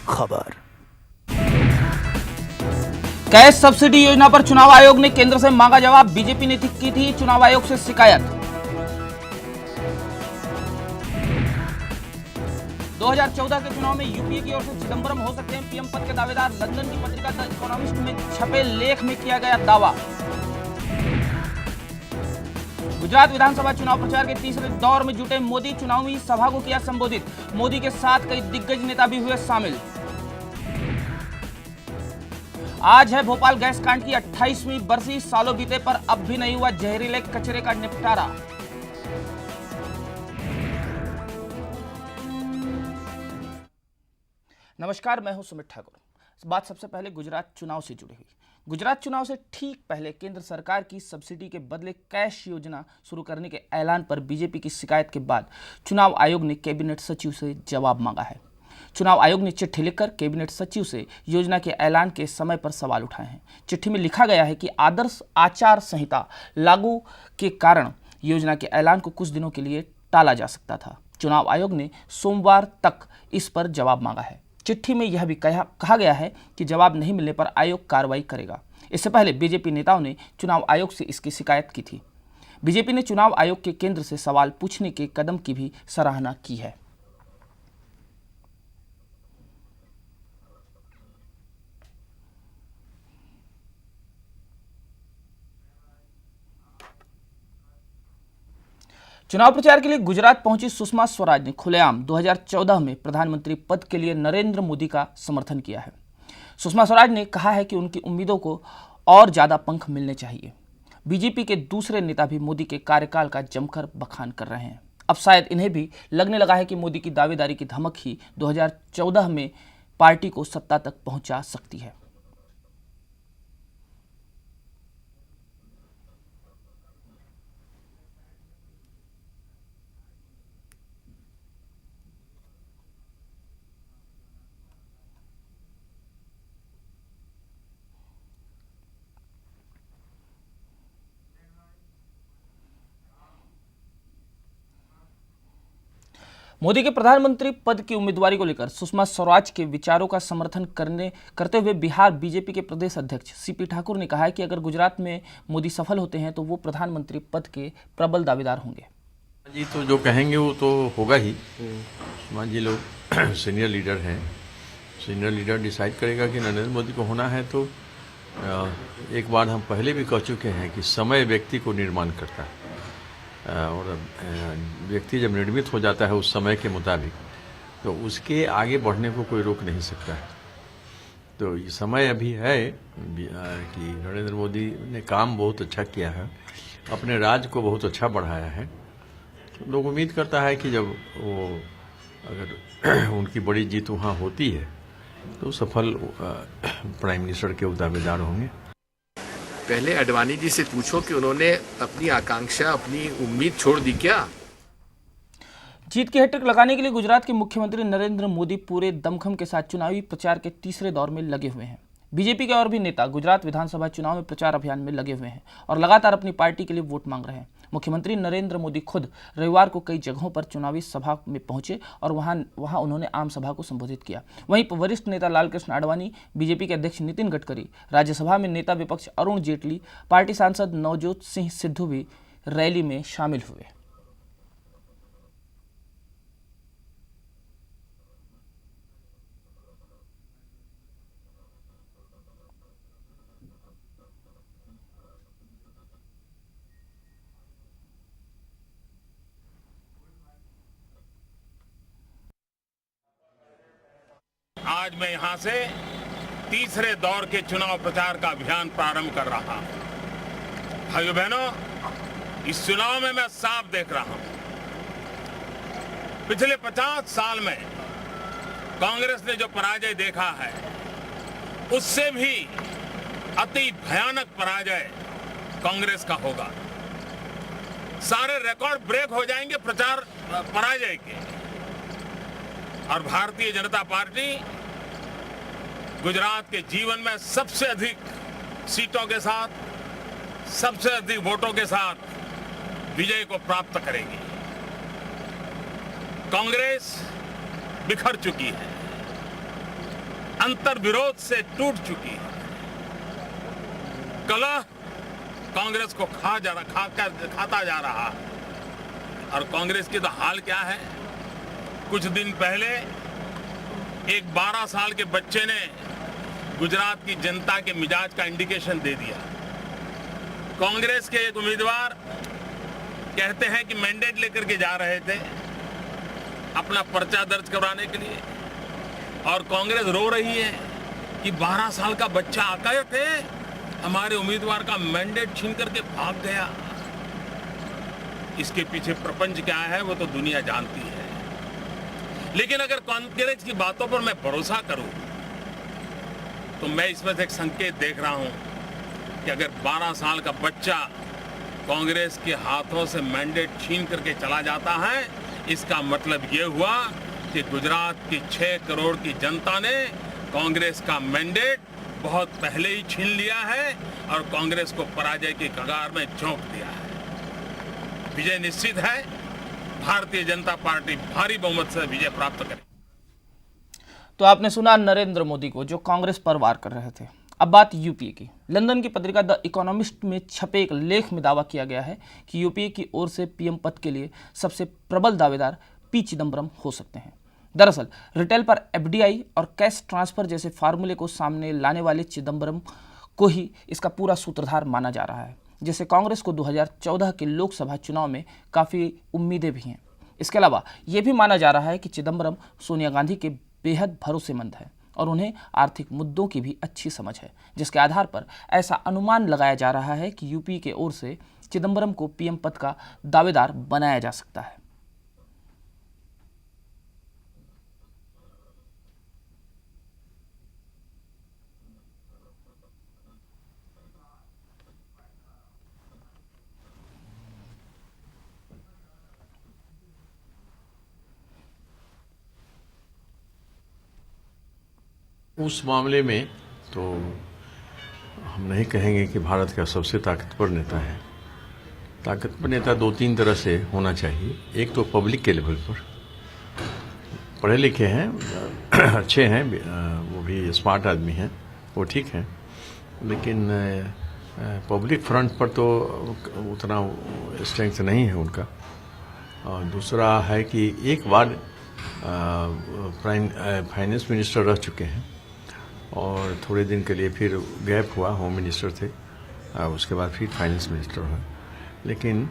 खबर। Gas subsidy योजना पर चुनाव आयोग ने केंद्र से मांगा जवाब। बीजेपी ने की थी चुनाव आयोग से शिकायत। 2014 के चुनाव में यूपीए की ओर से चिदंबरम हो सकते हैं पीएम पद के दावेदार। लंदन की पत्रिका द इकोनॉमिस्ट में छपे लेख में किया गया दावा। गुजरात विधानसभा चुनाव प्रचार के तीसरे दौर में जुटे मोदी। चुनावी सभा को किया संबोधित। मोदी के साथ कई दिग्गज नेता भी हुए शामिल। आज है भोपाल गैस कांड की 28वीं बरसी। सालों बीते पर अब भी नहीं हुआ जहरीले कचरे का निपटारा। नमस्कार, मैं हूं सुमित ठाकुर। इस बात सबसे पहले गुजरात चुनाव से जुड़ी हुई। गुजरात चुनाव से ठीक पहले केंद्र सरकार की सब्सिडी के बदले कैश योजना शुरू करने के ऐलान पर बीजेपी की शिकायत के बाद चुनाव आयोग ने कैबिनेट सचिव से जवाब मांगा है। चुनाव आयोग ने चिट्ठी लिखकर कैबिनेट सचिव से योजना के ऐलान के समय पर सवाल उठाए हैं। चिट्ठी में लिखा गया है कि आदर्श आचार संहिता लागू के कारण योजना के ऐलान को कुछ दिनों के लिए टाला जा सकता था। चुनाव आयोग ने सोमवार तक इस पर जवाब मांगा है। चिट्ठी में यह भी कहा गया है कि जवाब नहीं मिलने पर आयोग कार्रवाई करेगा। इससे पहले बीजेपी नेताओं ने चुनाव आयोग से इसकी शिकायत की थी। बीजेपी ने चुनाव आयोग के केंद्र से सवाल पूछने के कदम की भी सराहना की है। चुनाव प्रचार के लिए गुजरात पहुंची सुषमा स्वराज ने खुलेआम 2014 में प्रधानमंत्री पद के लिए नरेंद्र मोदी का समर्थन किया है। सुषमा स्वराज ने कहा है कि उनकी उम्मीदों को और ज्यादा पंख मिलने चाहिए। बीजेपी के दूसरे नेता भी मोदी के कार्यकाल का जमकर बखान कर रहे हैं। अब शायद इन्हें भी लगने लगा है कि मोदी की दावेदारी की धमक ही 2014 में पार्टी को सत्ता तक पहुंचा सकती है। मोदी के प्रधानमंत्री पद की उम्मीदवारी को लेकर सुषमा स्वराज के विचारों का समर्थन करते हुए बिहार बीजेपी के प्रदेश अध्यक्ष सीपी ठाकुर ने कहा है कि अगर गुजरात में मोदी सफल होते हैं तो वो प्रधानमंत्री पद के प्रबल दावेदार होंगे। जी तो जो कहेंगे वो तो होगा ही। सुषमा जी लोग सीनियर लीडर हैं। सीनियर लीडर डिसाइड करेगा कि नरेंद्र मोदी को होना है तो एक बार हम पहले भी कह चुके हैं कि समय व्यक्ति को निर्माण करता है और व्यक्ति जब निर्मित हो जाता है उस समय के मुताबिक तो उसके आगे बढ़ने को कोई रोक नहीं सकता है। तो ये समय अभी है कि नरेंद्र मोदी ने काम बहुत अच्छा किया है, अपने राज्य को बहुत अच्छा बढ़ाया है। तो लोग उम्मीद करता है कि जब वो अगर उनकी बड़ी जीत वहाँ होती है तो सफल प्राइम मिनिस्टर के दावेदार होंगे। पहले अडवाणी जी से पूछो कि उन्होंने अपनी आकांक्षा, अपनी उम्मीद छोड़ दी क्या? जीत की हैट्रिक लगाने के लिए गुजरात के मुख्यमंत्री नरेंद्र मोदी पूरे दमखम के साथ चुनावी प्रचार के तीसरे दौर में लगे हुए हैं। बीजेपी के और भी नेता गुजरात विधानसभा चुनाव में प्रचार अभियान में लगे हुए हैं और लगातार अपनी पार्टी के लिए वोट मांग रहे हैं। मुख्यमंत्री नरेंद्र मोदी खुद रविवार को कई जगहों पर चुनावी सभा में पहुंचे और वहां उन्होंने आम सभा को संबोधित किया। वहीं वरिष्ठ नेता लालकृष्ण आडवाणी, बीजेपी के अध्यक्ष नितिन गडकरी, राज्यसभा में नेता विपक्ष अरुण जेटली, पार्टी सांसद नवजोत सिंह सिद्धू भी रैली में शामिल हुए। आज मैं यहां से तीसरे दौर के चुनाव प्रचार का अभियान प्रारंभ कर रहा हूं। भाइयों बहनों, इस चुनाव में मैं साफ देख रहा हूं, पिछले 50 साल में कांग्रेस ने जो पराजय देखा है उससे भी अति भयानक पराजय कांग्रेस का होगा। सारे रिकॉर्ड ब्रेक हो जाएंगे प्रचार पराजय के। और भारतीय जनता पार्टी गुजरात के जीवन में सबसे अधिक सीटों के साथ, सबसे अधिक वोटों के साथ विजय को प्राप्त करेगी। कांग्रेस बिखर चुकी है, अंतर्विरोध से टूट चुकी है। कलह कांग्रेस को खाता जा रहा है। और कांग्रेस की तो हाल क्या है? कुछ दिन पहले एक 12 साल के बच्चे ने गुजरात की जनता के मिजाज का इंडिकेशन दे दिया। कांग्रेस के एक उम्मीदवार कहते हैं कि मैंडेट लेकर के जा रहे थे अपना पर्चा दर्ज करवाने के लिए, और कांग्रेस रो रही है कि 12 साल का बच्चा आकर थे, हमारे उम्मीदवार का मैंडेट छीन करके भाग गया। इसके पीछे प्रपंच क्या है वो तो दुनिया जानती है। लेकिन अगर कांग्रेस की बातों पर मैं भरोसा करूं तो मैं इसमें से एक संकेत देख रहा हूं कि अगर 12 साल का बच्चा कांग्रेस के हाथों से मैंडेट छीन करके चला जाता है, इसका मतलब ये हुआ कि गुजरात की 6 करोड़ की जनता ने कांग्रेस का मैंडेट बहुत पहले ही छीन लिया है और कांग्रेस को पराजय की कगार में झोंक दिया है। विजय निश्चित है। भारतीय जनता पार्टी भारी बहुमत से विजय प्राप्त करेगी। तो आपने सुना नरेंद्र मोदी को जो कांग्रेस पर वार कर रहे थे। अब बात यूपीए की। लंदन की पत्रिका द इकोनॉमिस्ट में छपे एक लेख में दावा किया गया है कि यूपीए की ओर से पीएम पद के लिए सबसे प्रबल दावेदार पी चिदम्बरम हो सकते हैं। दरअसल रिटेल पर एफडीआई और कैश ट्रांसफर जैसे फार्मूले को सामने लाने वाले चिदम्बरम को ही इसका पूरा सूत्रधार माना जा रहा है, जिससे कांग्रेस को 2014 के लोकसभा चुनाव में काफ़ी उम्मीदें भी हैं। इसके अलावा ये भी माना जा रहा है कि चिदम्बरम सोनिया गांधी के बेहद भरोसेमंद है और उन्हें आर्थिक मुद्दों की भी अच्छी समझ है, जिसके आधार पर ऐसा अनुमान लगाया जा रहा है कि यूपी के ओर से चिदम्बरम को पीएम पद का दावेदार बनाया जा सकता है। उस मामले में तो हम नहीं कहेंगे कि भारत का सबसे ताकतवर नेता है। ताकतवर नेता 2-3 तरह से होना चाहिए। एक तो पब्लिक के लेवल पर पढ़े लिखे हैं, अच्छे हैं, वो भी स्मार्ट आदमी हैं, वो ठीक है, लेकिन पब्लिक फ्रंट पर तो उतना स्ट्रेंथ नहीं है उनका। और दूसरा है कि एक बार फाइनेंस मिनिस्टर रह चुके हैं और थोड़े दिन के लिए फिर गैप हुआ, होम मिनिस्टर थे, उसके बाद फिर फाइनेंस मिनिस्टर हुआ। लेकिन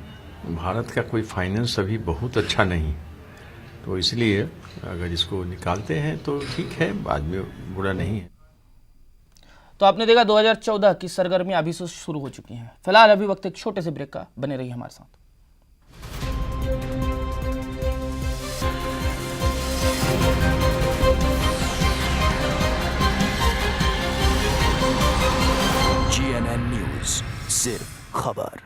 भारत का कोई फाइनेंस अभी बहुत अच्छा नहीं, तो इसलिए अगर इसको निकालते हैं तो ठीक है, बाद में बुरा नहीं है। तो आपने देखा 2014 की सरगर्मियां अभी से शुरू हो चुकी हैं। फिलहाल अभी वक्त एक छोटे से ब्रेक का, बने रहिए हमारे साथ। GNN न्यूज, सिर्फ खबर।